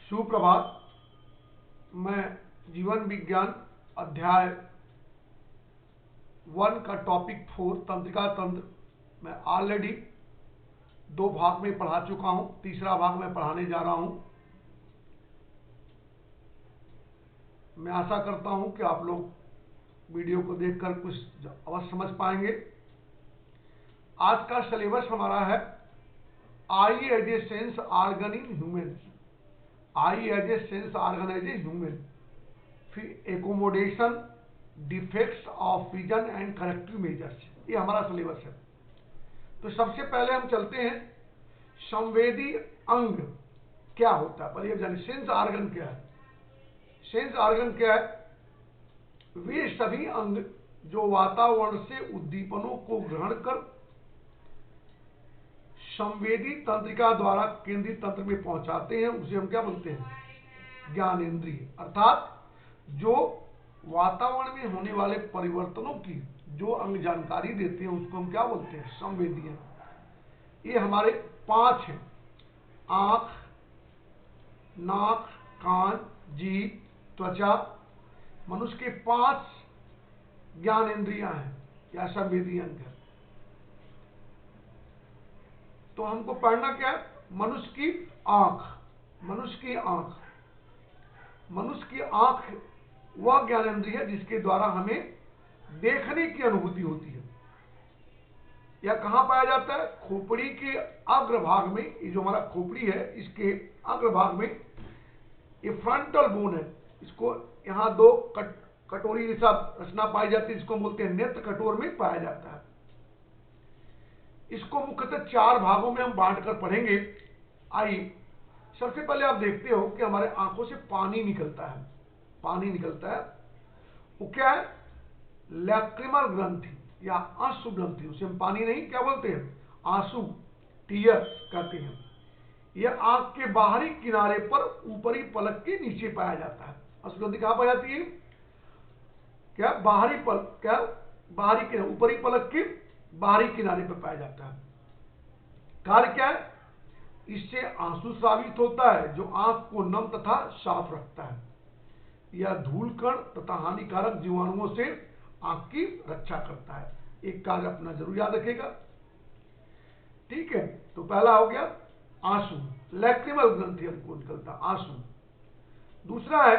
सुप्रभात। मैं जीवन विज्ञान अध्याय 1 का टॉपिक 4 तंत्रिका तंत्र मैं ऑलरेडी 2 भाग में पढ़ा चुका हूं। तीसरा भाग मैं पढ़ाने जा रहा हूं। मैं आशा करता हूं कि आप लोग वीडियो को देखकर कुछ अवश्य समझ पाएंगे। आज का सिलेबस हमारा है eye as a sense organ in human. Eye as a sense organ as a human, फिर accommodation, defects of vision and corrective measures, ये हमारा सिलेबस है। तो सबसे पहले हम चलते हैं संवेदी अंग क्या होता है। पहले जानिए सेंस ऑर्गन क्या है। सेंस ऑर्गन क्या है? वे सभी अंग जो वातावरण से उद्दीपनों को ग्रहण कर संवेदी तंत्रिका द्वारा केंद्रीय तंत्र में पहुंचाते हैं, उसे हम क्या बोलते हैं? ज्ञानेंद्रिय। अर्थात जो वातावरण में होने वाले परिवर्तनों की जो अंग जानकारी देते हैं उसको हम क्या बोलते हैं? संवेदी अंग। ये हमारे 5 हैं: आंख, नाक, कान, जीभ, त्वचा। मनुष्य के 5 ज्ञानेंद्रियां हैं या संवेदी अंग है। तो हमको पढ़ना क्या है? मनुष्य की आंख। मनुष्य की आंख, मनुष्य की आंख वह ज्ञानेंद्रिय है जिसके द्वारा हमें देखने की अनुभूति होती है। यह कहां पाया जाता है? खोपड़ी के अग्रभाग में। ये जो हमारा खोपड़ी है इसके अग्रभाग में ये फ्रंटल बोन है। इसको यहां 2 कटोरी जैसा रचना पाई जाती है, जिसको बोलते हैं नेत्र कटोर में पाया जाता है। इसको मुख्यतः 4 भागों में हम बांट कर पढ़ेंगे। आइए सबसे पहले आप देखते हो कि हमारे आंखों से पानी निकलता है। पानी निकलता है, वो क्या है? लैक्रिमल ग्रंथि या आंसू ग्रंथि। उसे हम पानी नहीं क्या बोलते हैं? आंसू, टीयर कहते हैं। यह आंख के बाहरी किनारे पर ऊपरी पलक के नीचे पाया जाता है। आंसू ग्रंथि कहां पाई जाती है? क्या? बाहरी पलक, क्या बाहरी किनारे, ऊपरी पलक के बाहरी किनारे पर पाया जाता है। कार्य क्या है? इससे आंसू स्रावित होता है जो आंख को नम तथा साफ रखता है। यह धूल कण तथा हानिकारक जीवाणुओं से आंख की रक्षा करता है। एक कार्य अपना जरूर याद रखेगा, ठीक है। तो पहला हो गया आंसू, लैक्रिमल ग्रंथि हमको निकलता आंसू। दूसरा है,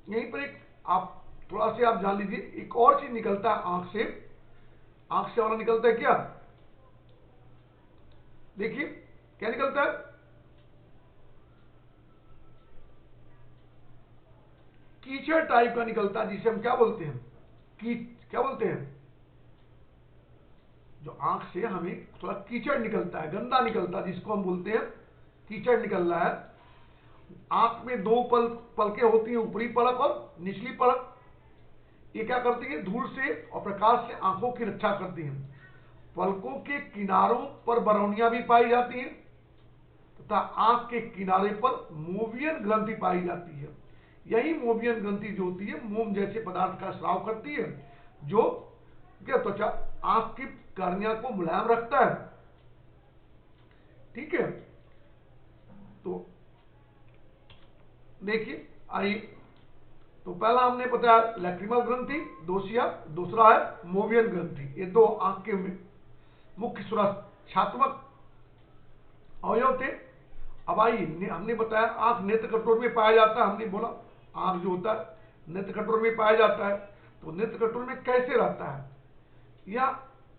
यहीं पर एक आप थोड़ा से आप जान लीजिए, एक और चीज निकलता है आंख से। आंख से वाला निकलता है क्या? देखिए क्या निकलता है? कीचड़ टाइप का निकलता है, जिसे हम क्या बोलते हैं? क्या बोलते हैं? जो आंख से हमें थोड़ा कीचड़ निकलता है, गंदा निकलता है, जिसको हम बोलते हैं कीचड़ निकल रहा है। आंख में 2 पलकें होती हैं, ऊपरी पलक और निचली पलक। ये क्या करती है? धूल से और प्रकाश से आंखों की रक्षा करती हैं। पलकों के किनारों पर बरौनियां भी पाई जाती हैं तथा आंख के किनारे पर मोवियन ग्रंथि पाई जाती है। यही मोवियन ग्रंथि जो होती है मोम जैसे पदार्थ का स्राव करती है, जो क्या त्वचा आंख की कर्निया को मुलायम रखता है, ठीक है। तो देखिए आइए, तो पहला हमने बताया लैक्रिमल ग्रंथि, दूसरा है मोवियन ग्रंथि। ये 2 आंख के मुख्य सुरक्षात्मक अवयव थे। अब आइए, हमने बताया आंख नेत्र कटोर में पाया जाता है। हमने बोला आंख जो होता है नेत्र कटोर में पाया जाता है। तो नेत्र कटोर में कैसे रहता है? यह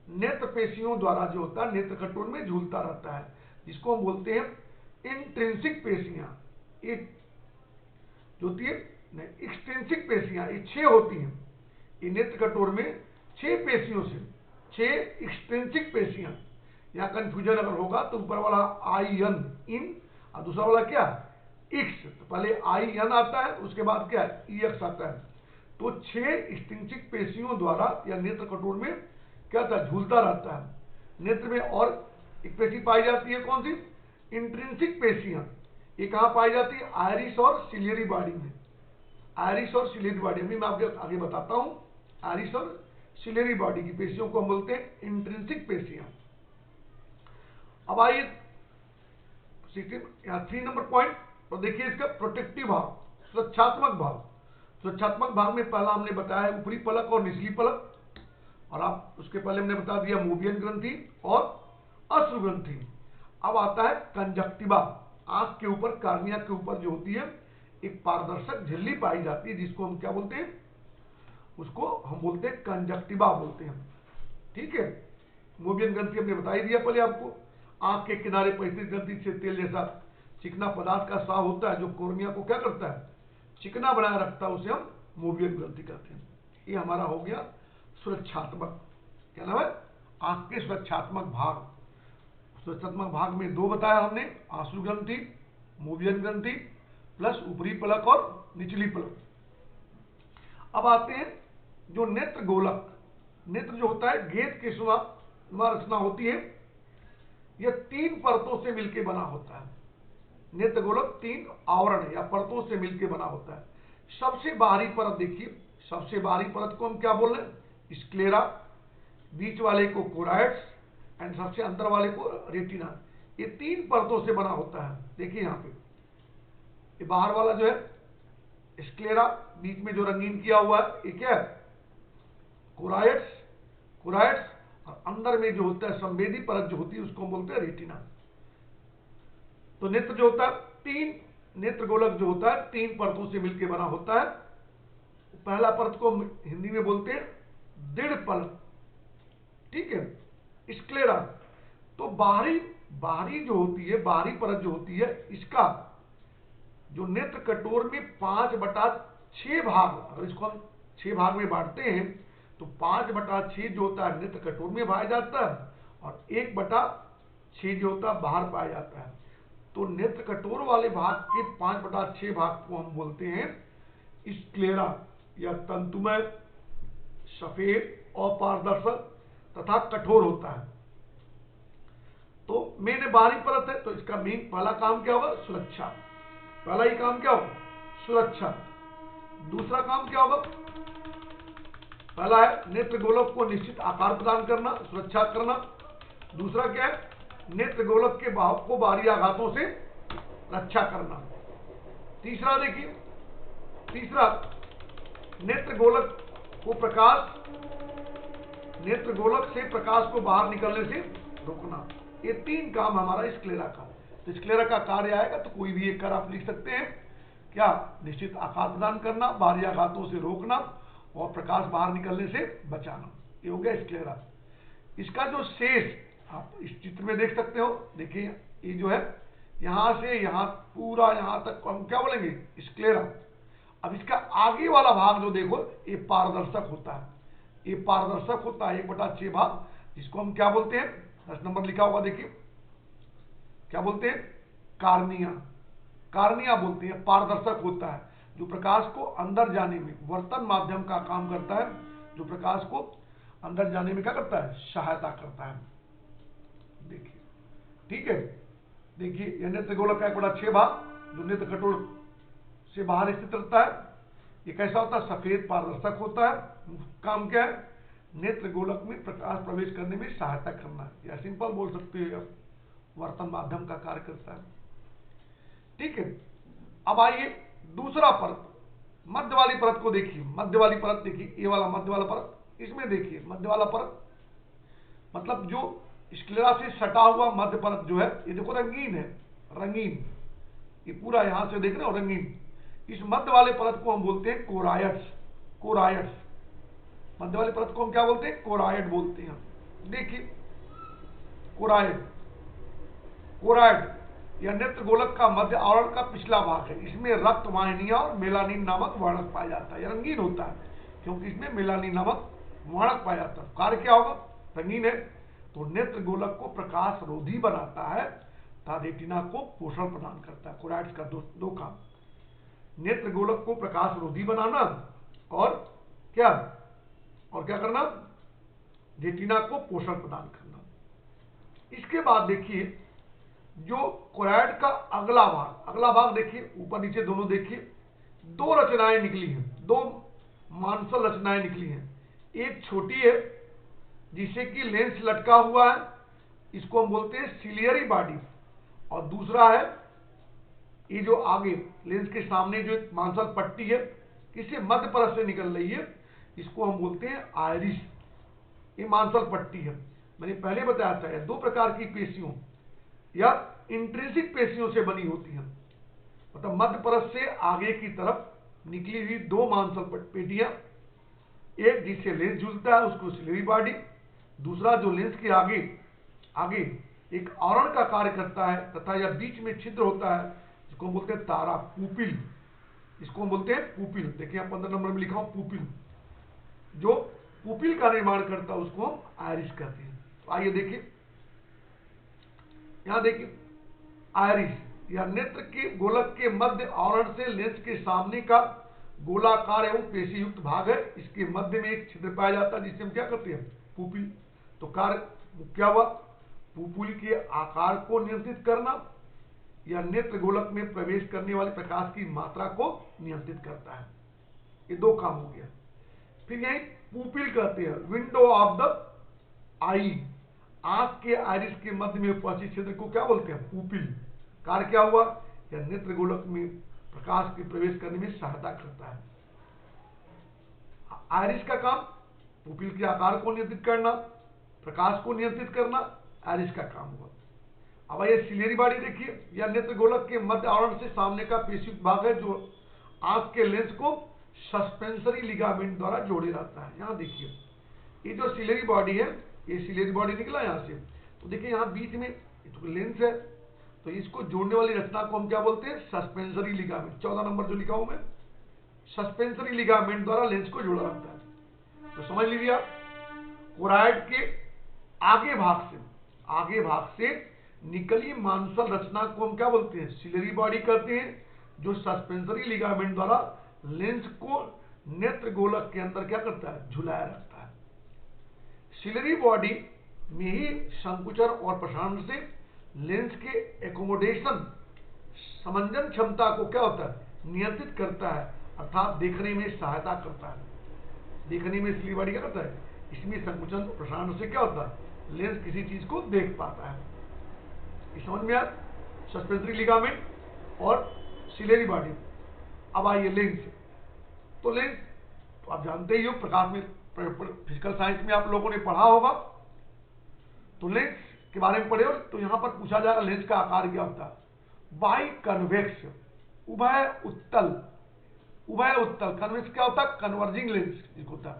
नेत्र पेशियों द्वारा जो होता है नेत्र कटोर में झूलता रहता है, जिसको हम बोलते हैं इंट्रिंसिक पेशियां। ये जो होती है नहीं, एक्सट्रिंसिक पेशियां, ये 6 होती हैं। ये नेत्र कटोर में 6 पेशियों से 6 एक्सट्रिंसिक पेशियां। यहां कंफ्यूजन अगर होगा तो ऊपर वाला आई एन इन और दूसरा वाला क्या? एक्स। तो पहले आई एन आता है, उसके बाद क्या है? ई एक्स आता है। तो 6 एक्सट्रिंसिक पेशियों द्वारा या नेत्र कटोर में क्या था? झूलता रहता है। नेत्र में और एक पेशी पाई जाती है, कौन सी? इंट्रिंसिक पेशियां। ये कहां पाई जाती है? आयरिस और सिलियरी बॉडी में। आयरिस और सिलियरी बॉडी में मैं आपको आगे बताता हूं। आयरिस और सिलियरी बॉडी की पेशियों को हम बोलते हैं इंट्रिंसिक पेशियां। अब आइए 3 नंबर पॉइंट, और देखिए इसका प्रोटेक्टिव भाग, सुरक्षात्मक भाग। सुरक्षात्मक भाग में पहला हमने बताया है ऊपरी पलक और निचली पलक, और आप उसके पहले हमने बता दिया मोबियन ग्रंथि और अश्रु ग्रंथि। अब आता है कंजक्टिवा। आंख के ऊपर, कार्निया के ऊपर जो होती है एक पारदर्शक झिल्ली पाई जाती है, जिसको हम क्या बोलते हैं, उसको हम बोलते हैं कंजक्टिवा बोलते हैं। ठीक है, मोबियन ग्रंथि हमने बता ही दिया पहले आपको। आंख के किनारे पर स्थित ग्रंथि से तेल जैसा चिकना पदार्थ का स्राव होता है, जो कोर्निया को क्या करता है, चिकना बनाए रखता है, उसे हम मोबियन ग्रंथि कहते हैं। ये हमारा हो गया सुरक्षात्मक, क्या नाम है, आंख के सुरक्षात्मक भाग। सुरक्षात्मक भाग में दो बताया हमने, आंसू ग्रंथि, मोबियन ग्रंथि, प्लस ऊपरी पलक और निचली पलक। अब आते हैं जो नेत्र गोलक। नेत्र जो होता है गेंद के समान रचना होती है, यह 3 परतों से मिलकर बना होता है। नेत्र गोलक 3 आवरण या परतों से मिलकर बना होता है। सबसे बाहरी परत देखिए, सबसे बाहरी परत को हम क्या बोल रहे हैं, स्क्लेरा, बीच वाले को कोराइड्स एंड सबसे अंदर वाले को रेटिना। ये 3 परतों से बना होता है। देखिए यहाँ पे ये बाहर वाला जो है स्क्लेरा, बीच में जो रंगीन किया हुआ है ये क्या है, कोराइड्स, कोराइड्स, और अंदर में जो होता है संवेदी परत जो होती है उसको हम बोलते हैं रेटिना। तो नेत्र जो होता है 3, नेत्र गोलक जो होता है 3 परतों से मिलकर बना होता है। पहला परत को हिंदी में बोलते हैं दृढ़ पलक, ठीक है, स्क्लेरा। तो बाहरी जो होती है, बाहरी परत जो होती है, इसका जो नेत्र कटोर में 5/6 भाग, अगर इसको हम 6 भाग में बांटते हैं तो 5/6 जो होता है नेत्र कटोर में पाया जाता है, और 1/6 जो होता है बाहर पाया जाता है। तो नेत्र कटोर वाले भाग के 5/6 भाग को हम बोलते हैं स्क्लेरा, या तंतुमय, सफेद और पारदर्शक तथा कठोर होता है। तो मेन बाहरी परत है, तो इसका मेन पहला काम क्या होगा, सुरक्षा। पहला ही काम क्या होगा, सुरक्षा। दूसरा काम क्या होगा, पहला है नेत्र गोलक को निश्चित आकार प्रदान करना, सुरक्षा करना। दूसरा क्या है, नेत्र गोलक के भाव को बाहरी आघातों से रक्षा करना। तीसरा देखिए, तीसरा नेत्र गोलक को नेत्र गोलक से प्रकाश को बाहर निकलने से रोकना। ये 3 काम हमारा स्क्लेरा का। तो स्क्लेरा का कार्य आएगा तो कोई भी एक कर आप लिख सकते हैं, क्या, निश्चित आकार प्रदान करना, बाहरी आघातों से रोकना और प्रकाश बाहर निकलने से बचाना। ये हो गया स्क्लेरा। इसका जो शेष आप इस चित्र में देख सकते हो, देखिए ये जो है यहां से यहां पूरा यहां तक हम क्या बोलेंगे, स्क्लेरा। अब इसका आगे वाला भाग जो देखो ये पारदर्शक होता है, ये पारदर्शक होता है 1/6 भाग, जिसको हम क्या बोलते हैं, 10 नंबर लिखा होगा देखिए, क्या बोलते हैं, कार्निया। कार्निया बोलते हैं, पारदर्शक होता है, जो प्रकाश को अंदर जाने में वर्तन माध्यम का काम करता है, जो प्रकाश को अंदर जाने में क्या करता है, सहायता करता है। देखिए, ठीक है, देखिए यह नेत्र गोलक का 1/6 भाग जो नेत्र कटोर से बाहर स्थित रहता है। ये कैसा होता है, सफेद पारदर्शक होता है। काम क्या है, नेत्र गोलक में प्रकाश प्रवेश करने में सहायता करना, या सिंपल बोल सकते हैं वर्तन माध्यम का कार्य करता है। ठीक है, अब आइए दूसरा परत, मध्य वाली परत को देखिए। मध्य वाली परत देखिए, ये वाला मध्य वाला परत, इसमें देखिए मध्य वाला परत मतलब जो स्क्लेरा से सटा हुआ मध्य परत जो है, ये देखो रंगीन है, रंगीन, ये पूरा यहां से देख रहे हो रंगीन। इस मध्य वाले परत को हम बोलते हैं कोरायड्स। कोरायड्स, मध्य वाले परत को हम क्या बोलते हैं, कोरायड बोलते हैं। देखिए कोरायड, कोरायड यह नेत्र गोलक का मध्य आवरण का पिछला भाग है। इसमें रक्त वाहिनियां और मेलानिन नामक वर्णक पाया जाता है। यह रंगीन होता है क्योंकि इसमें मेलानिन नामक वर्णक पाया जाता है। कार्य क्या होगा, रंगीन है तो नेत्र गोलक को प्रकाश रोधी बनाता है तथा रेटिना को पोषण प्रदान करता है। कोराइड्स का दो काम, नेत्र गोलक को प्रकाश रोधी बनाना और क्या करना, रेटिना को पोषण प्रदान करना। इसके बाद देखिए जो कोराइड का अगला भाग देखिए, ऊपर नीचे दोनों देखिए, 2 रचनाएं निकली हैं, 2 मांसल रचनाएं निकली हैं। एक छोटी है जिसे कि लेंस लटका हुआ है, इसको हम बोलते हैं सिलियरी बॉडी, और दूसरा है ये जो आगे लेंस के सामने जो एक मांसल पट्टी है, किसी मध्य परत से निकल रही है, इसको हम बोलते हैं आयरिस। ये मांसल पट्टी है। मैंने पहले बताया था, दो प्रकार की पेशियों या इंट्रिंसिक पेशियों से बनी होती है। मतलब मध्य परत से आगे की तरफ निकली हुई दो मांसल पेटियां, एक जिससे लेंस झूलता है उसको सिलेरी बॉडी, दूसरा जो लेंस के आगे आगे एक आवरण का कार्य करता है तथा यह बीच में छिद्र होता है, जिसको हम बोलते हैं तारा, पुपिल। इसको हम बोलते हैं पुपिल। देखिए यहाँ 15 नंबर में लिखा हूं पुपिल। जो पुपिल का निर्माण करता है उसको हम आयरिस कहते हैं। तो आइए देखिए, यहां देखिए आयरिस या नेत्र के गोलक के मध्य आवरण से लेंस के सामने का गोलाकार एवं पेशी युक्त भाग है। इसके मध्य में एक छिद्र पाया जाता है जिसे हम क्या कहते हैं, पुपिल। तो कार्य क्या हुआ, पुपिल के आकार को नियंत्रित करना या नेत्र गोलक में प्रवेश करने वाले प्रकाश की मात्रा को नियंत्रित करता है। ये दो काम हो गया। फिर यही पुपिल कहते हैं विंडो ऑफ द आई। आंख के आइरिस के मध्य में उपस्थित छिद्र को क्या बोलते हैं, पुपिल। कार्य क्या हुआ, यह नेत्र गोलक में प्रकाश के प्रवेश करने में सहायता करता है। आइरिस का काम पुपिल के आकार को नियंत्रित करना, प्रकाश को नियंत्रित करना, आइरिस का काम हुआ। अब ये सिलेरी बॉडी देखिए, यह नेत्र गोलक के मध्य आवरण से सामने का पेशी भाग है जो आंख के लेंस को सस्पेंसरी लिगामेंट द्वारा जोड़े रहता है। यहां देखिए ये जो सिलेरी बॉडी है, ये सिलेरी बॉडी निकला यहां से, तो देखिए यहां बीच में लेंस है, तो इसको जोड़ने वाली रचना को हम क्या बोलते हैं, सस्पेंसरी लिगामेंट। 14 नंबर जो लिखा हूं मैं, सस्पेंसरी लिगामेंट द्वारा लेंस को जोड़ा रहता है। तो समझ लीजिए आप, कोराइड के आगे भाग से निकली मांसल रचना को हम क्या बोलते हैं, सिलेरी बॉडी कहते हैं, जो सस्पेंसरी लिगामेंट द्वारा लेंस को नेत्र गोलक के अंदर क्या करता है, झुलाया रखता है। सिलेरी बॉडी में ही संकुचन और प्रसारण से लेंस के एकोमोडेशन, समंजन क्षमता को क्या होता है, नियंत्रित करता है, अर्थात देखने में सहायता करता है। देखने में सिलेरी बॉडी क्या करता है, इसमें संकुचन प्रसारण से क्या होता है, लेंस किसी चीज को देख पाता है। इस समझ में आया, सस्पेंसरी लिगामेंट और सिलेरी बॉडी। अब आइए लेंस। तो लेंस तो आप जानते ही हो, प्रकाश में फिजिकल साइंस में आप लोगों ने पढ़ा होगा, तो लेंस के बारे में पढ़े हो। तो यहां पर पूछा जाएगा लेंस का आकार क्या होता है, बाई कन्वेक्स, उभय उत्तल। कन्वेक्स क्या होता है, कन्वर्जिंग लेंस होता है।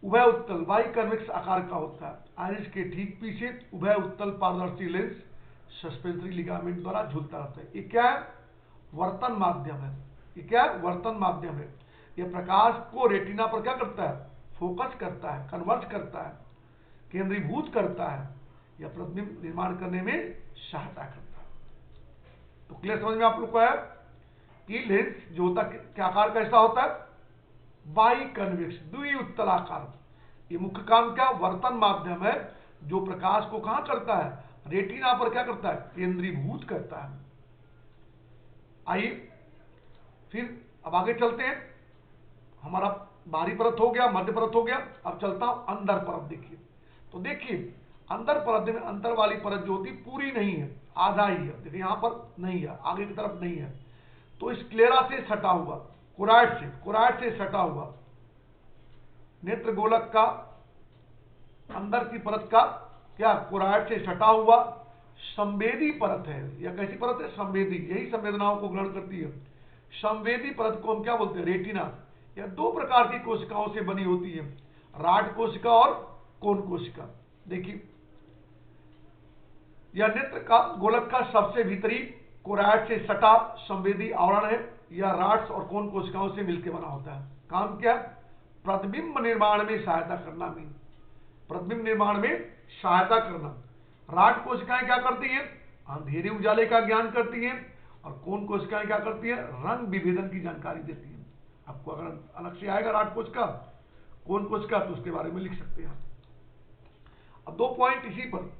उभय उत्तल बाई कन्वेक्स आकार का होता है। आइरिस के ठीक पीछे उभय उत्तल पारदर्शी लेंस सस्पेंसरी लिगामेंट द्वारा झूलता रहता है। ये क्या है, वर्तन माध्यम है। ये क्या है, वर्तन माध्यम है। यह प्रकाश को रेटिना पर क्या करता है, फोकस करता है, कन्वर्ज करता है, केंद्रीभूत करता है, या प्रतिबिंब निर्माण करने में सहायता करता है। तो क्लियर समझ में आप लोग को है कि लेंस जो होता है क्या आकार कैसा होता है, बाई कन्वेक्स, द्विउत्तल आकार। ये मुख्य काम क्या, वर्तन माध्यम है, जो प्रकाश को कहां करता है, रेटिना पर क्या करता है, केंद्रीभूत करता है। आइए फिर अब आगे चलते हैं। हमारा बाहरी परत हो गया, मध्य परत हो गया, अब चलता हूं अंदर परत। देखिए तो देखिए अंदर परत में अंदर वाली परत जो होती पूरी नहीं है, आधा ही है। देखिए यहां पर नहीं है, आगे की तरफ नहीं है, तो स्क्लेरा से सटा हुआ, कोराइड से सटा हुआ नेत्र गोलक का अंदर की परत का क्या, कोराइड से सटा हुआ संवेदी परत है। या कैसी परत है, संवेदी। यही संवेदनाओं को ग्रहण करती है। संवेदी परत को हम क्या बोलते हैं, रेटिना। यह दो प्रकार की कोशिकाओं से बनी होती है, राड कोशिका और कोन कोशिका। देखिए यह नेत्र का गोलक का सबसे भीतरी कोराइड से सटा संवेदी आवरण है। यह राड्स और कोन कोशिकाओं से मिलकर बना होता है। काम क्या, प्रतिबिंब निर्माण में सहायता करना। प्रतिबिंब निर्माण में सहायता करना। राड कोशिकाएं क्या करती हैं, अंधेरे उजाले का ज्ञान करती हैं, और कोन कोशिकाएं क्या करती हैं, रंग विभेदन की जानकारी देती हैं। आपको अगर अलग से आएगा राड कोशिका, कोन कोशिका, तो उसके बारे में लिख सकते हैं। अब 2 पॉइंट इसी पर,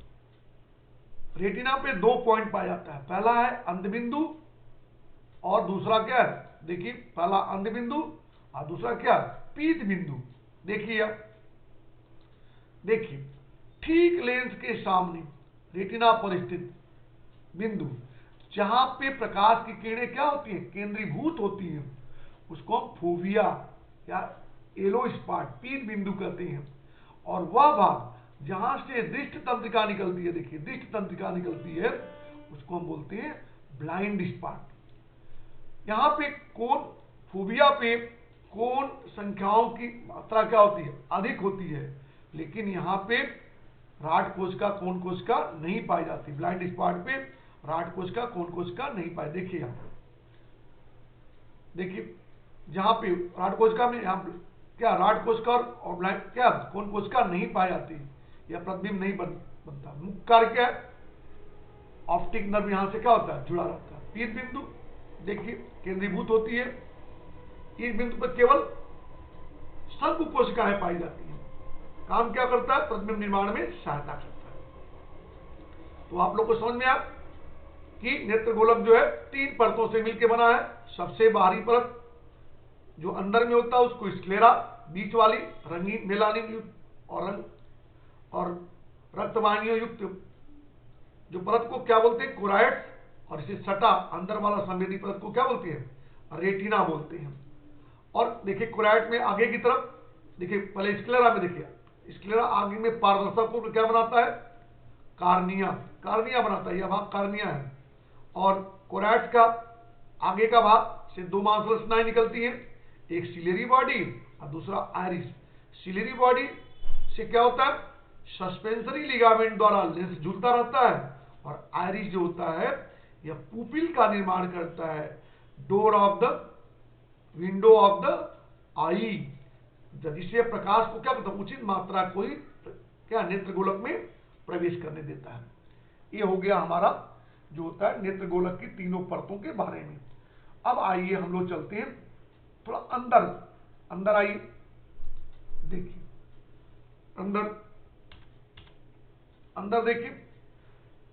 रेटिना पे 2 पॉइंट पाया जाता है। पहला है अंधबिंदु और दूसरा क्या है, देखिए पहला अंधबिंदु और दूसरा क्या, पीत बिंदु। देखिए ठीक लेंस के सामने रेटिना पर स्थित बिंदु जहां पे प्रकाश की किरणें क्या होती है, केंद्रीभूत होती हैं, उसको हम फोविया या येलो स्पॉट, पीत बिंदु कहते हैं। और वह भाग जहां से दृष्ट तंत्रिका निकलती है, देखिए दृष्ट तंत्रिका निकलती है, उसको हम बोलते हैं ब्लाइंड स्पॉट। यहां पे कोण, फोविया पे कोण संख्याओं की मात्रा क्या होती है, अधिक होती है, लेकिन यहां पे राड कोशिका, कोण कोशिका नहीं पाई जाती। ब्लाइंड स्पॉट पे राड कोशिका, कोण कोशिका नहीं पाई। देखिए यहां, देखिए जहां पे राड कोशिका में, यहां क्या राड कोशिका और ब्लाइंड क्या कोण कोशिका नहीं पाई जाती, या प्रतिबिंब नहीं बनता। मुख्य कार्य क्या है, ऑप्टिक नर्व यहां से क्या होता है, जुड़ा रहता है। पीत बिंदु देखिए केंद्रीभूत होती है, इस बिंदु पर केवल शंकु कोशिकाएं पाई जाती हैं। काम क्या करता है, प्रतिबिंब निर्माण में सहायता करता है। तो आप लोग को समझ में आया कि नेत्र गोलक जो है 3 परतों से मिलकर बना है। सबसे बाहरी परत जो अंदर में होता है उसको स्क्लेरा, बीच वाली रंगीन मेलानिन युक्त और रक्तवाहिनियों युक्त जो परत को क्या बोलते हैं, कोराइड्स, और इसे सटा अंदर वाला संवेदी परत को क्या बोलते हैं, रेटिना बोलते हैं। और देखिए कोराइड में आगे की तरफ, देखिए पहले स्क्लेरा में, देखिए स्क्लेरा आगे में पारदर्शक को क्या बनाता है, कार्निया, कार्निया बनाता है, यह भाग कार्निया है। और कोराइड्स का आगे का भाग से 2 मांसरचनाएं निकलती हैं, एक सिलेरी बॉडी और दूसरा आयरिस। सिलेरी बॉडी से क्या होता है, सस्पेंसरी लिगामेंट द्वारा लेंस झूलता रहता है, और आयरिस जो होता है यह पुपिल का निर्माण करता है, door of the window of the eye, जिससे प्रकाश को क्या करता है, उचित मात्रा को ही क्या नेत्र गोलक में प्रवेश करने देता है। ये हो गया हमारा जो होता है नेत्र गोलक की तीनों परतों के बारे में। अब आइए हम लोग चलते हैं थोड़ा अंदर, अंदर आइए, देखिए अंदर, अंदर देखिए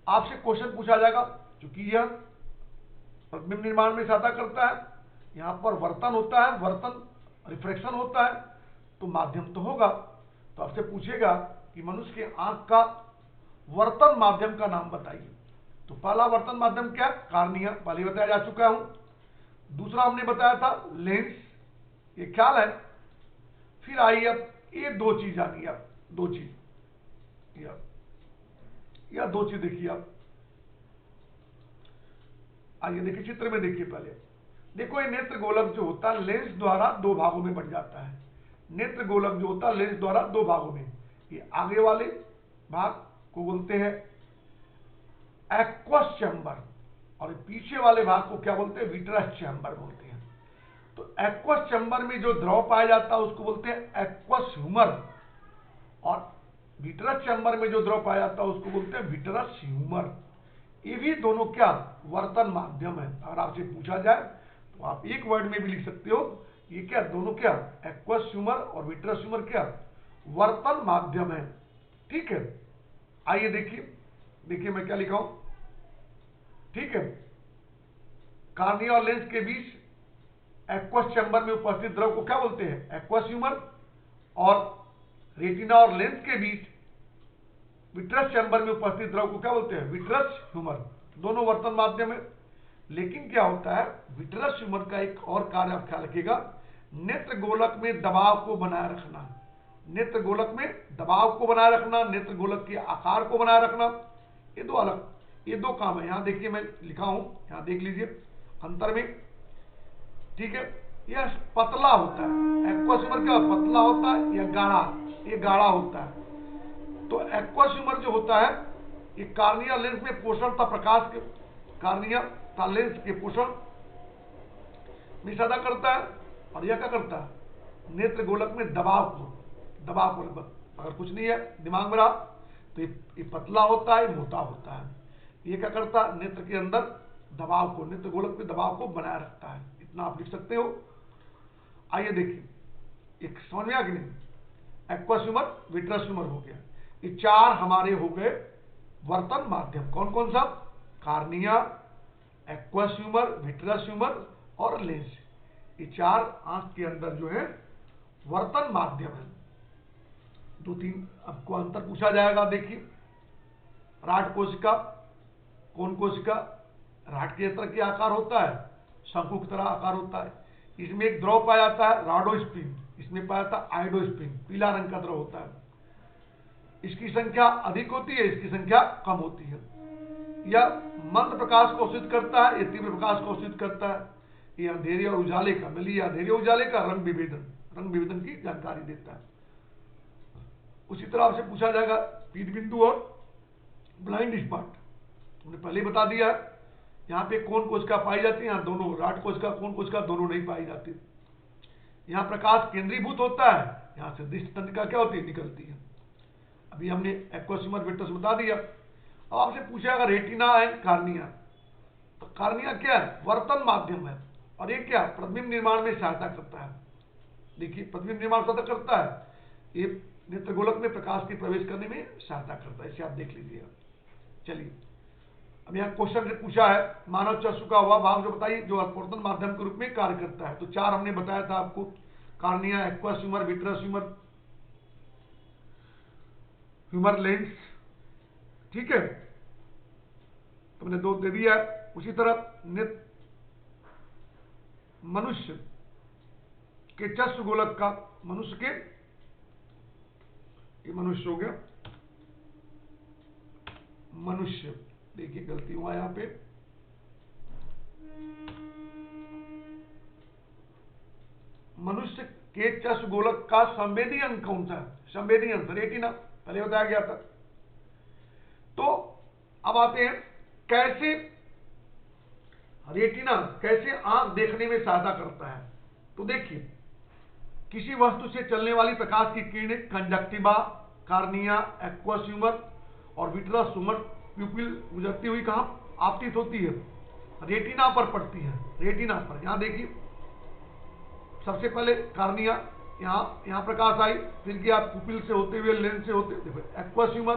आपसे क्वेश्चन पूछा जाएगा, क्योंकि यह प्रतिबिंब निर्माण में सहायता करता है, यहां पर वर्तन होता है, वर्तन रिफ्रैक्शन होता है, तो माध्यम तो होगा। तो आपसे पूछेगा कि मनुष्य के आंख का वर्तन माध्यम का नाम बताइए। तो पहला वर्तन माध्यम क्या, कार्निया, पहले बताया जा चुका हूं। दूसरा हमने बताया था लेंस, ये ख्याल है। फिर आइए अब ये 2 चीज आ गई, अब 2 चीज, या 2 चीज देखिए आप, आइए देखिए चित्र में देखिए। पहले देखो ये नेत्र गोलक जो होता है लेंस द्वारा 2 भागों में बंट जाता है। नेत्र गोलक जो होता है लेंस द्वारा 2 भागों में, ये आगे वाले भाग को बोलते हैं एक्वस चैम्बर, और पीछे वाले भाग को क्या बोलते हैं, विट्रस चैम्बर बोलते हैं। तो एक्वस चैम्बर में जो द्रव पाया जाता है उसको बोलते हैं एक्वस ह्यूमर, और विट्रस चैम्बर में जो द्रव पाया जाता है उसको बोलते हैं विट्रस ह्यूमर। ये भी दोनों क्या वर्तन माध्यम है। अगर आपसे पूछा जाए तो आप एक वर्ड में भी लिख सकते हो, ये क्या दोनों क्या, एक्वस ह्यूमर और विट्रस ह्यूमर क्या वर्तन माध्यम है। ठीक है, आइए देखिए, देखिए मैं क्या लिखा हूं, ठीक है। कार्निया और लेंस के बीच एक्वस चैम्बर में उपस्थित द्रव को क्या बोलते हैं, एक्वस ह्यूमर, और रेटिना और लेंस के बीच विट्रस चैम्बर में उपस्थित द्रव को क्या बोलते हैं, विट्रस ह्यूमर। दोनों वर्तन माध्यम है। लेकिन क्या होता है, विट्रस ह्यूमर का एक और कार्य आप ख्याल रखिएगा, नेत्र गोलक में दबाव को बनाए रखना, नेत्र गोलक में दबाव को बनाए रखना, नेत्र गोलक के आकार को बनाए रखना, ये 2 अलग, ये 2 काम है। यहां देखिए मैं लिखा हूं, यहां देख लीजिए अंतर में, ठीक है। यह पतला होता है, एक्वस ह्यूमर क्या पतला होता है या गाढ़ा, ये गाढ़ा होता है। तो एक्वस ह्यूमर जो होता है ये कार्निया लेंस में पोषण था, प्रकाश के कार्निया था लेंस के पोषण में सहायता करता है, और यह क्या करता है, नेत्र गोलक में दबाव को अगर कुछ नहीं है दिमाग में रहा तो ये पतला होता है, मोटा होता है। ये क्या करता है, नेत्र के अंदर दबाव को, नेत्र गोलक में दबाव को बनाए रखता है। इतना आप लिख सकते हो। आइए देखिए एक समझ में आ गया नहीं, एक्वस ह्यूमर विट्रस ह्यूमर हो गया। ये 4 हमारे हो गए वर्तन माध्यम। कौन कौन सा, cornea, aqueous humour, vitreous humour और लेंस। ये 4 आंख के अंदर जो है वर्तन माध्यम है। 2-3 आपको अंतर पूछा जाएगा। देखिए राड कोशिका, कोण कोशिका, राड के तरह के आकार होता है, शंकु की तरह आकार होता है। इसमें एक द्रव पाया जाता है राडोस्प्रिन, इसमें पाया जाता है आयोडोस्प्रिन, पीला रंग का द्रव होता है। इसकी संख्या अधिक होती है, इसकी संख्या कम होती है। यह मंद प्रकाश को अवशोषित करता है, यह तीव्र प्रकाश को अवशोषित करता है। यह अंधेरे और उजाले का, मिली अंधेरे उजाले का रंग विभेदन की जानकारी देता है। उसी तरह आपसे पूछा जाएगा पीत बिंदु और ब्लाइंड स्पॉट। हमने पहले बता दिया, यहाँ पे कौन कोशिका पाई जाती है, यहाँ दोनों राड कोशिका कौन कोशिका दोनों नहीं पाई जाती। यहाँ प्रकाश केंद्रीभूत होता है, यहाँ से दृष्टि तंत्रिका क्या होती है, निकलती है। अभी हमने एक्वस ह्यूमर विट्रस बता दिया। अब आपसे पूछा अगर रेटिना एंड कार्निया, तो कार्निया क्या है, वर्तन माध्यम है, और ये क्या प्रतिबिंब निर्माण में सहायता करता है। देखिए प्रतिबिंब निर्माण सहायता करता है, ये नेत्रगोलक में प्रकाश के प्रवेश करने में सहायता करता है, इसे आप देख लीजिएगा। चलिए अब यहाँ क्वेश्चन ने पूछा है मानव चक्षु का वह भाग जो बताइए जो अपर्तन माध्यम के रूप में कार्य करता है। तो 4 हमने बताया था आपको, cornea, aqueous humour, vitreous humour, humour lens, ठीक है, तुमने 2 दे दिया है। उसी तरह मनुष्य के चक्षु गोलक का, मनुष्य के, ये मनुष्य हो गया, मनुष्य, देखिए गलती हुआ यहां पे, मनुष्य के चक्षु गोलक का संवेदी अंग कौन सा है, संवेदी अंग रेटिना, पहले बताया गया था। तो अब आते हैं कैसे रेटिना, कैसे आंख देखने में सहायता करता है। तो देखिए किसी वस्तु से चलने वाली प्रकाश की किरणें कंजक्टिवा, कार्निया, एक्वस ह्यूमर और विट्रस ह्यूमर प्यूपिल गुजरती हुई कहां आपतित होती है, रेटिना पर पड़ती है, रेटिना पर। यहां देखिए सबसे पहले कार्निया, यहां प्रकाश आई, फिर गया पुपिल से होते हुए लेंस से होते हुए एक्वस ह्यूमर,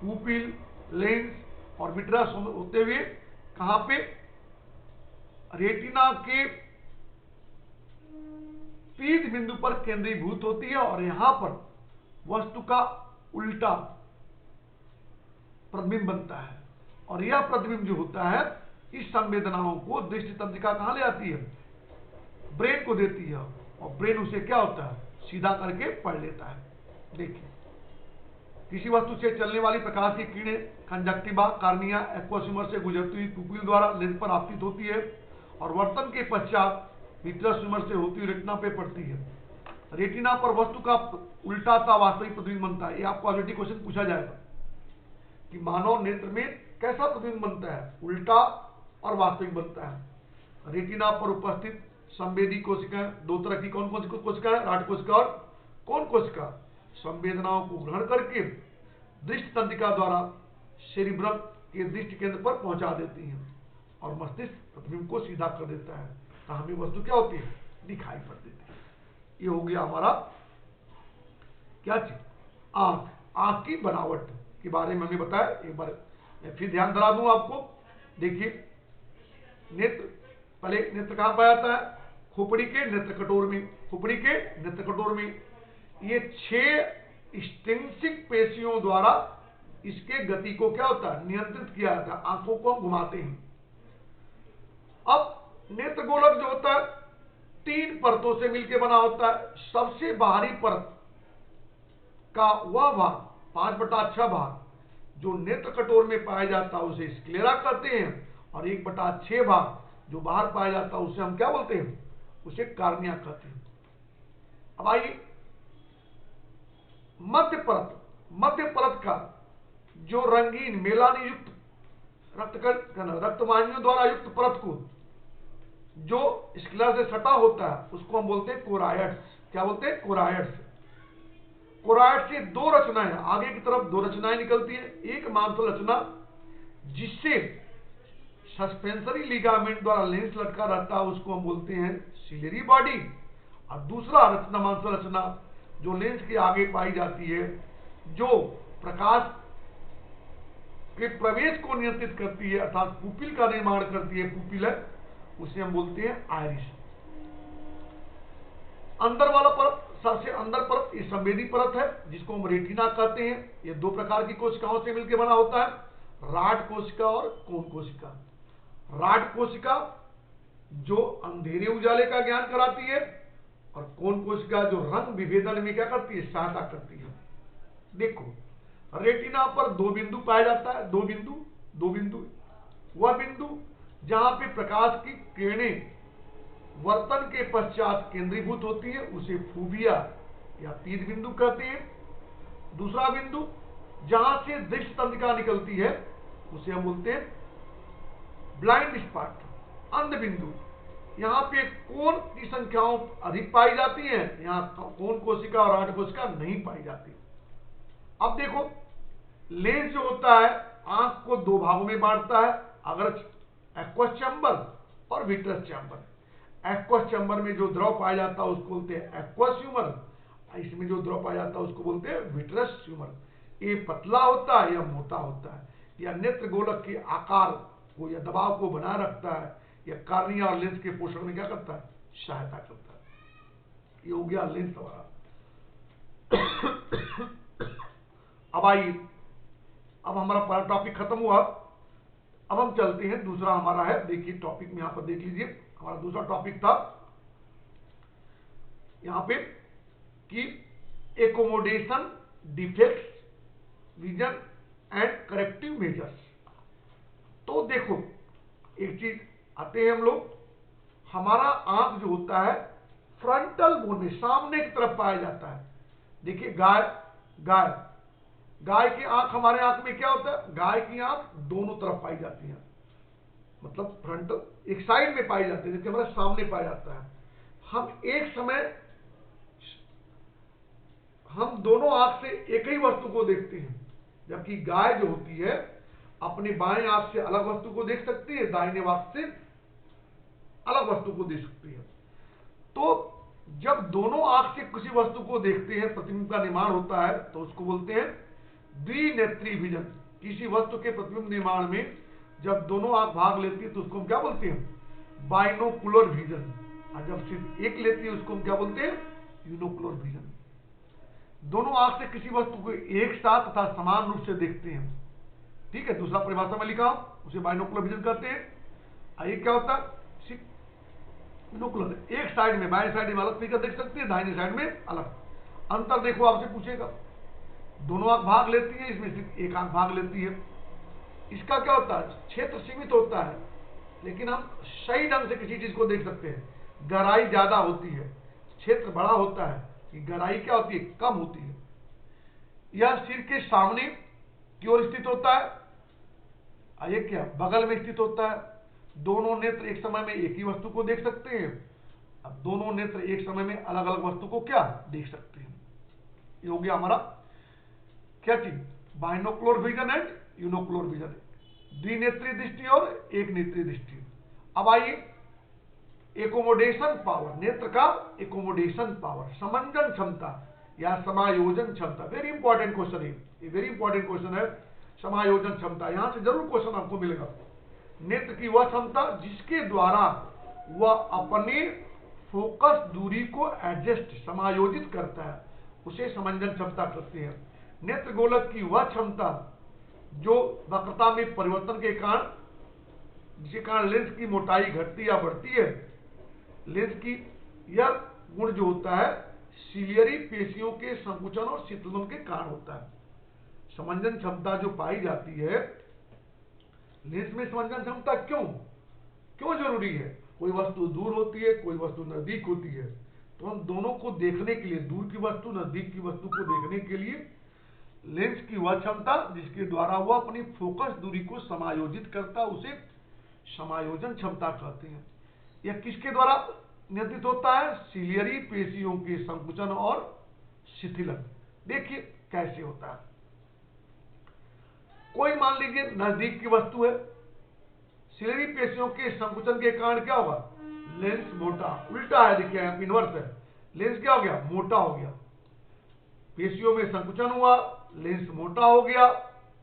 पुपिल, लेंस और विट्रस होते हुए कहां पे, रेटिना के पीत बिंदु पर केंद्रीभूत होती है, और यहां पर वस्तु का उल्टा प्रतिबिंब बनता है। और यह प्रतिबिंब जो होता है इस संवेदनाओं को दृष्टि तंत्रिका कहां ले आती है, ब्रेन को देती है, और ब्रेन उसे क्या होता है, सीधा करके पढ़ लेता है। देखिए किसी वस्तु से चलने वाली प्रकाश की किरणें कंजक्टिवा, कार्निया, एक्वस ह्यूमर से गुजरती हुई पुपिल द्वारा लेंस पर आपतित होती है, और वर्तन के पश्चात विट्रस ह्यूमर से होती हुई रेटिना पे पड़ती है। रेटिना पर वस्तु का उल्टा सा वास्तविक प्रतिबिंब बनता है। ये आपको ऑलरेडी क्वेश्चन पूछा जाएगा कि मानव नेत्र में कैसा प्रतिबिंब बनता है, उल्टा और वास्तविक बनता है। रेटिना पर उपस्थित संवेदी कोशिकाएं 2 तरह की, कौन कौन सी कोशिकाएं, राड कोशिका और कौन कोशिका, संवेदनाओं को ग्रहण करके दृष्टि तंत्रिका द्वारा सेरिब्रम के दृष्टि केंद्र पर पहुंचा देती हैं, और मस्तिष्क प्रतिबिंब को सीधा कर देता है, तो हमें वस्तु क्या होती है, दिखाई पड़ देती है। ये हो गया हमारा क्या चीज, आंख, आंख की बनावट के बारे में हमें बताया। एक बार फिर ध्यान दिला दूं आपको। देखिए नेत्र, पहले नेत्र कहां पाया जाता है, खोपड़ी के नेत्र कटोर में, खोपड़ी के नेत्र कटोर में। ये 6 स्टेंसिक पेशियों द्वारा इसके गति को क्या होता है, नियंत्रित किया जाता है, आंखों को हम घुमाते हैं। अब नेत्र गोलक जो होता है 3 परतों से मिलकर बना होता है। सबसे बाहरी परत का वह भाग 5/6 भाग जो नेत्र कटोर में पाया जाता है उसे स्क्लेरा कहते हैं, और 1/6 भाग जो बाहर पाया जाता है उसे हम क्या बोलते हैं, उसे कार्निया कहते हैं। अब आइए मध्य परत का जो रंगीन मेलानी युक्त रक्तवाहिनियों द्वारा युक्त परत को जो स्क्लेरा से सटा होता है उसको हम बोलते हैं कोरायड्स। क्या बोलते हैं, कोरायड्स। कोरायड से 2 रचनाएं, आगे की तरफ 2 रचनाएं निकलती है। एक मांसल रचना जिससे सस्पेंसरी लिगामेंट द्वारा लेंस लटका रहता है उसको हम बोलते हैं सिलेरी बॉडी, और दूसरा रचना मांसल रचना जो लेंस के आगे पाई जाती है, जो प्रकाश के प्रवेश को नियंत्रित करती है अर्थात पुपिल का निर्माण करती है, पुपिल है, उसे हम बोलते हैं आइरिस। अंदर वाला परत, सबसे अंदर परत ये संवेदी परत है जिसको हम रेटिना कहते हैं। ये 2 प्रकार की कोशिकाओं से मिलकर बना होता है, राड कोशिका और कोन कोशिका। राड कोशिका जो अंधेरे उजाले का ज्ञान कराती है, और कोन कोशिका जो रंग विभेदन में क्या करती है, सहायता करती है। देखो, रेटिना पर दो बिंदु पाया जाता है, दो बिंदु। वह बिंदु जहां पे प्रकाश की किरणें वर्तन के पश्चात केंद्रीभूत होती है उसे फूबिया या तीर बिंदु कहते हैं। दूसरा बिंदु जहां से दृष्टि तंत्रिका निकलती है उसे हम बोलते हैं ब्लाइंड स्पॉट, अंध बिंदु। यहाँ पे कोन की संख्याओं अधिक पाई जाती है, यहाँ कोन कोशिका और राड कोशिका नहीं पाई जाती। अब देखो, लेंस जो होता है आंख को दो भागों में बांटता है, अगर एक्वस चैम्बर और विट्रस चैम्बर। एक्वस चैम्बर में जो द्रव पाया जाता है उसको बोलते हैं एक्वस ह्यूमर, इसमें जो द्रव पाया जाता है उसको बोलते हैं विट्रस ह्यूमर। ये पतला होता है या मोटा होता है, या नेत्र गोलक के आकार को या दबाव को बनाए रखता है, या कार्निया और लेंस के पोषण में क्या करता है, सहायता करता है। ये हो गया लेंस हमारा। अब आइए, अब हमारा पहला टॉपिक खत्म हुआ, अब हम चलते हैं दूसरा हमारा है। देखिए टॉपिक में यहां पर देख लीजिए, हमारा दूसरा टॉपिक था यहां पे कि accommodation defects vision and corrective measures. तो देखो, एक चीज आते हैं हम लोग, हमारा आंख जो होता है फ्रंटल बोन में सामने की तरफ पाया जाता है। देखिए गाय की आंख, हमारे आंख में क्या होता है, गाय की आंख दोनों तरफ पाई जाती है, मतलब फ्रंटल एक साइड में पाई जाती है, जबकि हमारे सामने पाया जाता है। हम एक समय हम दोनों आंख से एक ही वस्तु को देखते हैं, जबकि गाय जो होती है अपने बाएं आंख से अलग वस्तु को देख सकती है, दाहिने आंख से अलग वस्तु को देख सकती है। तो जब दोनों आंख से किसी वस्तु को देखते हैं, प्रतिबिंब का निर्माण होता है, तो उसको बोलते हैं द्विनेत्री विजन। किसी वस्तु के प्रतिबिंब निर्माण में जब दोनों आंख भाग लेती है तो उसको हम क्या बोलते हैं, बाइनोकुलर विजन। और जब सिर्फ एक लेती है उसको हम क्या बोलते हैं, यूनोकुलर विजन। दोनों आंख से किसी वस्तु को एक साथ तथा समान रूप से देखते हैं, ठीक है। दूसरा परिभाषा में लिखा हूं, उसे बाइनोकुलर विजन कहते हैं। आइए क्या होता है, यूनोकुलर एक साइड में, बाएं साइड में अलग फिगर देख सकते हैं, दाहिने साइड में अलग। अंतर देखो, आपसे पूछेगा, दोनों आंख भाग लेती है, इसमें सिर्फ एक आंख भाग लेती है। इसका क्या होता है, क्षेत्र सीमित होता है, लेकिन हम सही ढंग से किसी चीज को देख सकते हैं। गहराई ज्यादा होती है, क्षेत्र बड़ा होता है, कि गहराई क्या होती है, कम होती है। यह सिर के सामने की ओर स्थित होता है, ये क्या बगल में स्थित होता है। दोनों नेत्र एक समय में एक ही वस्तु को देख सकते हैं। अब दोनों नेत्र एक समय में अलग अलग वस्तु को क्या देख सकते हैं। ये हो गया हमारा क्या चीज, बाइनोकुलर विजन एंड यूनोकुलर विजन, द्विनेत्रीय दृष्टि और एक नेत्रीय दृष्टि। अब आइए एकोमोडेशन पावर, नेत्र का एकोमोडेशन पावर, समंजन क्षमता या समायोजन क्षमता। वेरी इंपॉर्टेंट क्वेश्चन है, ये वेरी इंपॉर्टेंट क्वेश्चन है। समायोजन क्षमता, यहां से जरूर क्वेश्चन आपको मिलेगा। नेत्र की वह क्षमता जिसके द्वारा वह अपने फोकस दूरी को एडजस्ट, समायोजित करता है, उसे समंजन क्षमता कहते हैं। नेत्र गोलक की वह क्षमता जो वक्रता में परिवर्तन के कारण, जिसके कारण लेंस की मोटाई घटती या बढ़ती है। लेंस की यह गुण जो होता है सिलियरी पेशियों के संकुचन और शीतलन के कारण होता है। समंजन क्षमता जो पाई जाती है लेंस में, समंजन क्षमता क्यों जरूरी है। कोई वस्तु दूर होती है, कोई वस्तु नजदीक होती है, तो हम दोनों को देखने के लिए, दूर की वस्तु नजदीक की वस्तु को देखने के लिए लेंस की वह क्षमता जिसके द्वारा वह अपनी फोकस दूरी को समायोजित करता है, उसे समायोजन क्षमता कहते हैं। यह किसके द्वारा नियंत्रित होता है, सिलियरी पेशियों के संकुचन और शिथिलन। देखिए कैसे होता है। कोई मान लीजिए नजदीक की वस्तु है, सिलियरी पेशियों के संकुचन के कारण क्या होगा, लेंस मोटा, उल्टा है, देखिए इनवर्स है, लेंस क्या हो गया, मोटा हो गया। पेशियों में संकुचन हुआ, लेंस मोटा हो गया,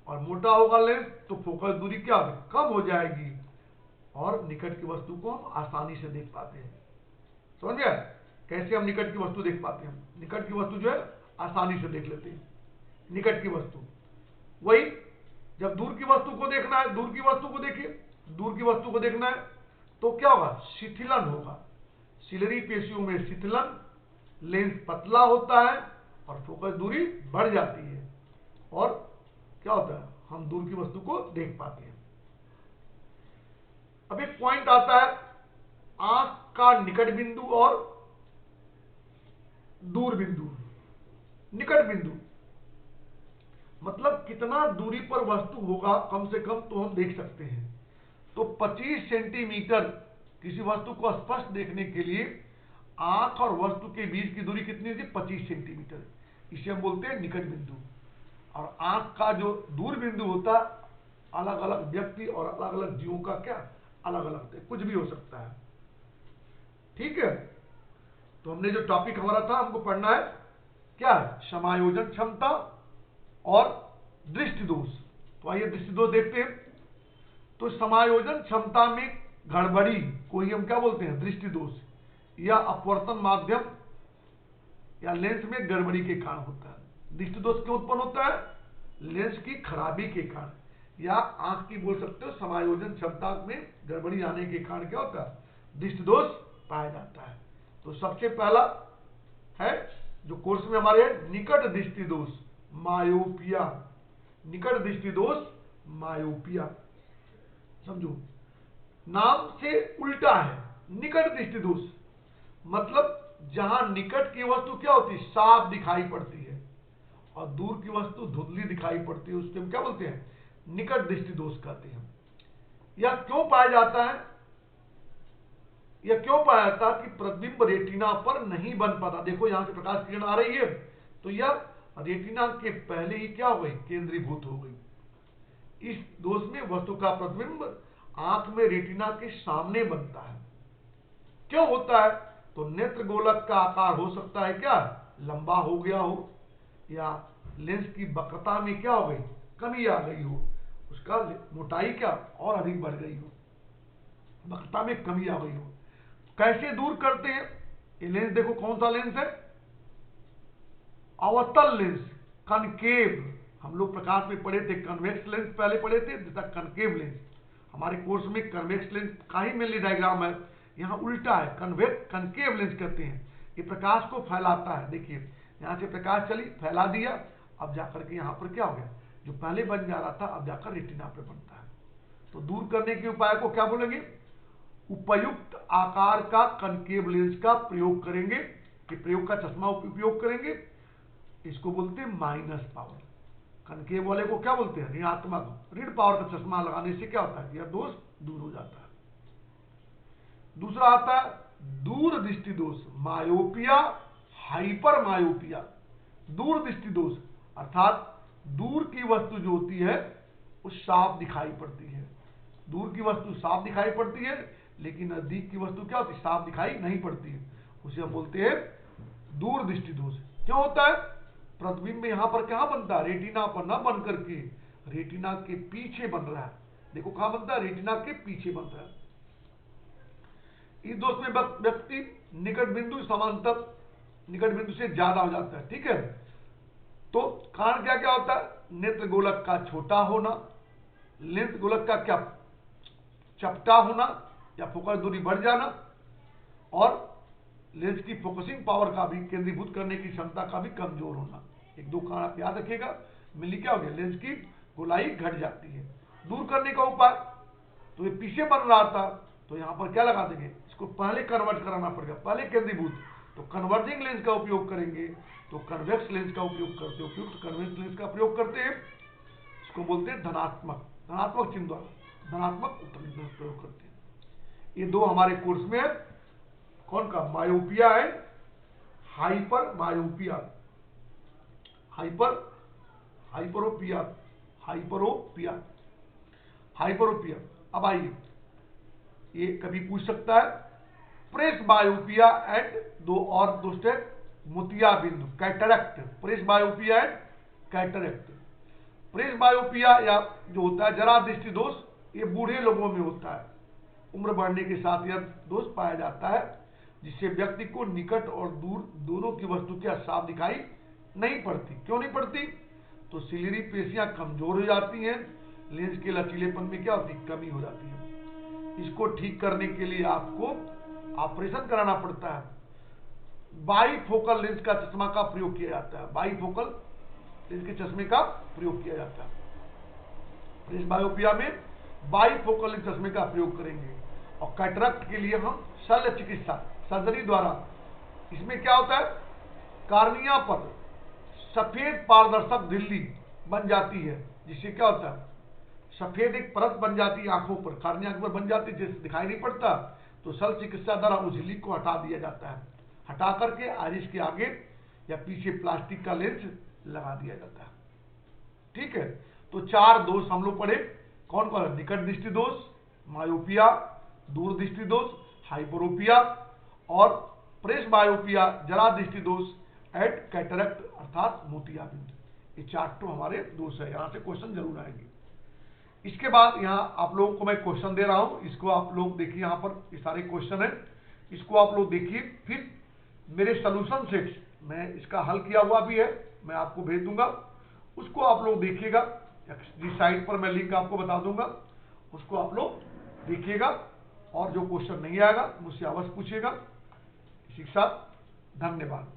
और मोटा होगा लेंस तो फोकस दूरी क्या होगी, कम हो जाएगी, और निकट की वस्तु को हम आसानी से देख पाते हैं। समझ गया कैसे हम निकट की वस्तु देख पाते हैं। निकट की वस्तु जो है आसानी से देख लेते हैं, निकट की वस्तु। वही जब दूर की वस्तु को देखना है, दूर की वस्तु को देखिए, दूर की वस्तु को देखना है तो क्या होगा, शिथिलन होगा। सिलरी पेशियों में शिथिलन, लेंस पतला होता है और फोकस दूरी बढ़ जाती है और क्या होता है, हम दूर की वस्तु को देख पाते हैं। अब एक पॉइंट आता है आंख का निकट बिंदु और दूर बिंदु। निकट बिंदु मतलब कितना दूरी पर वस्तु होगा कम से कम तो हम देख सकते हैं। तो 25 सेंटीमीटर किसी वस्तु को स्पष्ट देखने के लिए आंख और वस्तु के बीच की दूरी कितनी होती है, 25 सेंटीमीटर। इसे हम बोलते हैं निकट बिंदु। और आंख का जो दूर बिंदु होता है, अलग अलग व्यक्ति और अलग अलग जीवों का क्या अलग अलग कुछ भी हो सकता है। ठीक है, तो हमने जो टॉपिक हमारा था, हमको पढ़ना है क्या है, समायोजन क्षमता और दृष्टि दोष। तो आइए दृष्टि दोष देखते हैं। तो समायोजन क्षमता में गड़बड़ी को ही हम क्या बोलते हैं, दृष्टि दोष, या अपवर्तन माध्यम या लेंस में गड़बड़ी के कारण होता है। दृष्टि दोष क्यों उत्पन्न होता है, लेंस की खराबी के कारण, या आंख की बोल सकते हो समायोजन क्षमता में गड़बड़ी आने के कारण क्या होता है, दृष्टि दोष पाया जाता है। तो सबसे पहला है जो कोर्स में हमारे है, निकट दृष्टि दोष, मायोपिया। निकट दृष्टि दोष मायोपिया, समझो नाम से उल्टा है। निकट दृष्टि दोष मतलब जहां निकट की वस्तु क्या होती है, साफ दिखाई पड़ती है और दूर की वस्तु धुंधली दिखाई पड़ती है, उसको हम क्या बोलते हैं, निकट दृष्टि दोष कहते हैं। यह क्यों पाया जाता है, यह क्यों पाया जाता है कि प्रतिबिंब रेटिना पर नहीं बन पाता। देखो यहां से प्रकाश किरण आ रही है तो यह रेटिना के पहले ही क्या हो गई, केंद्रीभूत हो गई। इस दोष में वस्तु का प्रतिबिंब आंख में रेटिना के सामने बनता है। क्यों होता है, तो नेत्र गोलक का आकार हो सकता है क्या लंबा हो गया हो, या लेंस की वक्रता में क्या हो गई, कमी आ गई हो, उसका मोटाई क्या और अधिक बढ़ गई हो, वक्रता में कमी आ गई हो। कैसे दूर करते हैं, ये लेंस देखो कौन सा लेंस है, अवतल लेंस, कनकेव। हम लोग प्रकाश में पढ़े थे कन्वेक्स लेंस, पहले पढ़े थे, कनकेव लेंस। हमारे कोर्स में कन्वेक्स लेंस का ही मेनली डायग्राम है, यहाँ उल्टा है, कनकेव लेंस कहते हैं। ये प्रकाश को फैलाता है। देखिए यहाँ से प्रकाश चली, फैला दिया, अब जाकर के यहाँ पर क्या हो गया, जो पहले बन जा रहा था अब जाकर रेटिना पे बनता है। तो दूर करने के उपाय को क्या बोलेंगे, उपयुक्त आकार का कनकेव लेंस का प्रयोग करेंगे, कि प्रयोग का चश्मा उपयोग करेंगे। इसको बोलते हैं माइनस पावर। कनकेव वाले को क्या बोलते हैं, ऋणात्मक, ऋण पावर का चश्मा लगाने से क्या होता है, यह दोष दूर हो जाता है। दूसरा आता है दूर दृष्टि दोष, मायोपिया, हाइपर मायोपिया। दूर दृष्टि दोष अर्थात दूर की वस्तु जो होती है वो साफ दिखाई पड़ती है, दूर की वस्तु साफ दिखाई पड़ती है, लेकिन नजदीक की वस्तु क्या होती है, साफ दिखाई नहीं पड़ती है। उसे हम बोलते हैं दूर दृष्टि दोष। क्यों होता है, प्रतिबिंब यहां पर कहां बनता है, रेटिना पर न बन करके रेटिना के पीछे बन रहा है। देखो कहां बनता है, रेटिना के पीछे बन रहा है। इस दोष में व्यक्ति निकट बिंदु समांतर निकट बिंदु से ज्यादा हो जाता है। ठीक है, तो कारण क्या क्या होता है, नेत्र गोलक का छोटा होना, लेंस गोलक का क्या चपटा होना या फोकस दूरी बढ़ जाना, और लेंस की फोकसिंग पावर का भी, केंद्रीभूत करने की क्षमता का भी कमजोर होना। एक दो कारण आप याद रखिएगा, मिली क्या हो गया, लेंस की गोलाई घट जाती है। दूर करने का उपाय, तो ये पीछे बन रहा था तो यहां पर क्या लगा देंगे, इसको पहले कन्वर्ट कराना पड़ेगा, पहले केंद्रीभूत, तो कन्वर्जिंग लेंस का उपयोग करेंगे। तो कन्वेक्स लेंस का उपयोग करते हैं, उपयुक्त कन्वेक्स लेंस का प्रयोग करते हैं, इसको बोलते हैं धनात्मक चिन्ह द्वारा धनात्मक प्रयोग करते हैं। ये दो हमारे कोर्स में है, कौन का, मायोपिया है, हाइपर मायोपिया, हाइपरोपिया। अब आइए, ये कभी पूछ सकता है, प्रेस बायोपिया एंड दो और दो स्टेप, मोतिया बिंदु, cataract. Presbyopia and cataract. Presbyopia या जो होता है जरा दृष्टि दोष, ये बूढ़े लोगों में होता है, उम्र बढ़ने के साथ यह दोष पाया जाता है, जिससे व्यक्ति को निकट और दूर दोनों की वस्तु क्या साफ दिखाई नहीं पड़ती। क्यों नहीं पड़ती, तो सिलिरी पेशियां कमजोर हो जाती हैं, लेंस के लचीलेपन में क्या होती, कमी हो जाती है। इसको ठीक करने के लिए आपको ऑपरेशन कराना पड़ता है। बाईफोकल लेंस का चश्मा का प्रयोग किया जाता है, बाईफोकल लेंस के चश्मे का प्रयोग किया जाता है। प्रेस बायोपिया में बाईफोकल लेंस चश्मे का प्रयोग करेंगे। और कैटरेक्ट के लिए हम शल्य चिकित्सा, सर्जरी द्वारा, इसमें क्या होता है, कार्निया पर सफेद पारदर्शक झिल्ली बन जाती है, जिससे क्या होता है, सफेद एक परत बन जाती है आंखों पर, कार्निया पर बन जाती है, जिससे दिखाई नहीं पड़ता। तो शल्य चिकित्सा द्वारा उस झिल्ली को हटा दिया जाता है, हटा करके आइरिस के आगे या पीछे प्लास्टिक का लेंस लगा दिया जाता है। ठीक है, तो 4 दोष हम लोग पढ़े। कौन कौन है? निकट दृष्टि दोष, मायोपिया, दूर दृष्टि दोष, हाइपरोपिया और प्रेस बायोपिया, जरा दृष्टि दोष एट कैटरेक्ट अर्थात मोतियाबिंद। ये 4 तो हमारे दोष है, यहां से क्वेश्चन जरूर आएंगे। इसके बाद यहां आप लोगों को मैं क्वेश्चन दे रहा हूं, इसको आप लोग देखिए, यहां पर ये सारे क्वेश्चन है, इसको आप लोग देखिए। फिर मेरे सोल्यूशन सेट्स मैं इसका हल किया हुआ भी है, मैं आपको भेज दूंगा, उसको आप लोग देखिएगा। जिस साइट पर मैं लिंक आपको बता दूंगा, उसको आप लोग देखिएगा। और जो क्वेश्चन नहीं आएगा मुझसे अवश्य पूछिएगा। इसी के साथ धन्यवाद।